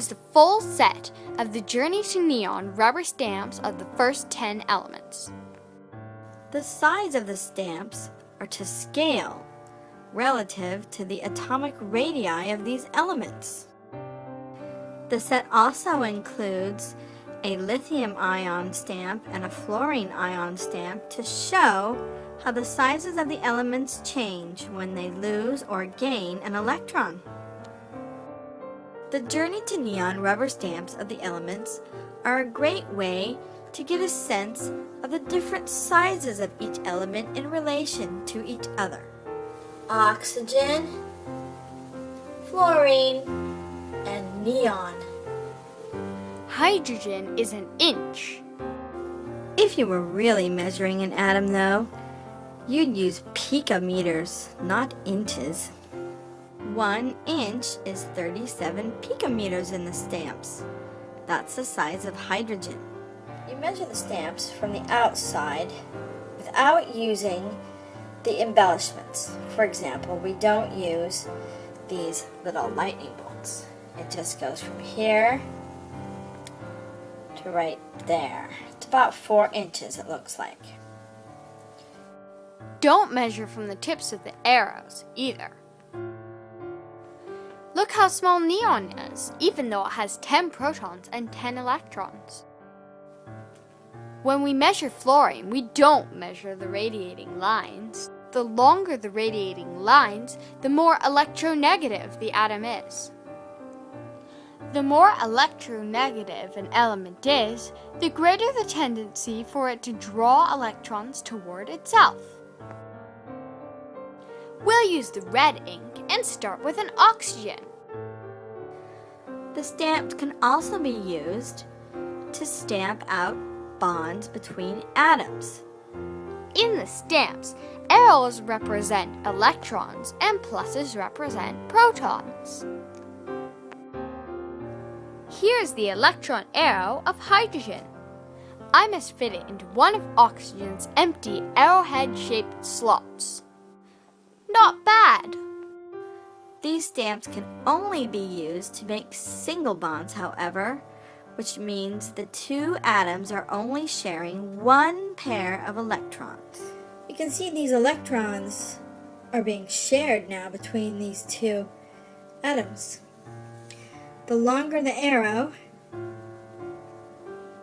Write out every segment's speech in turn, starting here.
is the full set of the Journey to Neon rubber stamps of the first 10 elements. The size of the stamps are to scale relative to the atomic radii of these elements. The set also includes a lithium-ion stamp and a fluorine-ion stamp to show how the sizes of the elements change when they lose or gain an electron. The Journey to Neon rubber stamps of the elements are a great way to get a sense of the different sizes of each element in relation to each other. Oxygen, fluorine, and neon. Hydrogen is an inch. If you were really measuring an atom, though, you'd use picometers, not inches. 1 inch is 37 picometers in the stamps. That's the size of hydrogen. You measure the stamps from the outside without using the embellishments. For example, we don't use these little lightning bolts. It just goes from here to right there. It's about 4 inches, it looks like. Don't measure from the tips of the arrows either. Look how small neon is, even though it has 10 protons and 10 electrons. When we measure fluorine, we don't measure the radiating lines. The longer the radiating lines, the more electronegative the atom is. The more electronegative an element is, the greater the tendency for it to draw electrons toward itself. We'll use the red ink and start with an oxygen. The stamps can also be used to stamp out bonds between atoms. In the stamps, arrows represent electrons and pluses represent protons. Here's the electron arrow of hydrogen. I must fit it into one of oxygen's empty arrowhead-shaped slots. Not bad. These stamps can only be used to make single bonds, however, which means the two atoms are only sharing one pair of electrons. You can see these electrons are being shared now between these two atoms. The longer the arrow,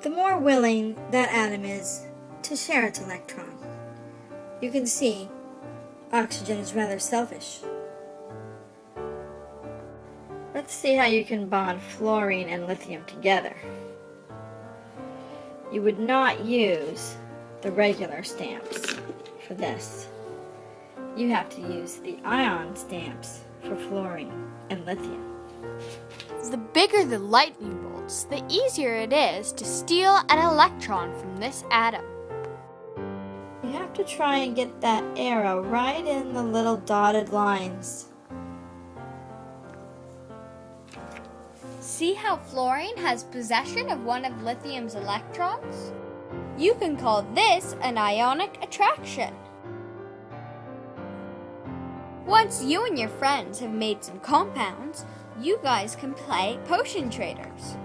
the more willing that atom is to share its electron. You can see oxygen is rather selfish. Let's see how you can bond fluorine and lithium together. You would not use the regular stamps for this. You have to use the ion stamps for fluorine and lithium. The bigger the lightning bolts, the easier it is to steal an electron from this atom. You have to try and get that arrow right in the little dotted lines. See how fluorine has possession of one of lithium's electrons? You can call this an ionic attraction. Once you and your friends have made some compounds, you guys can play potion traders.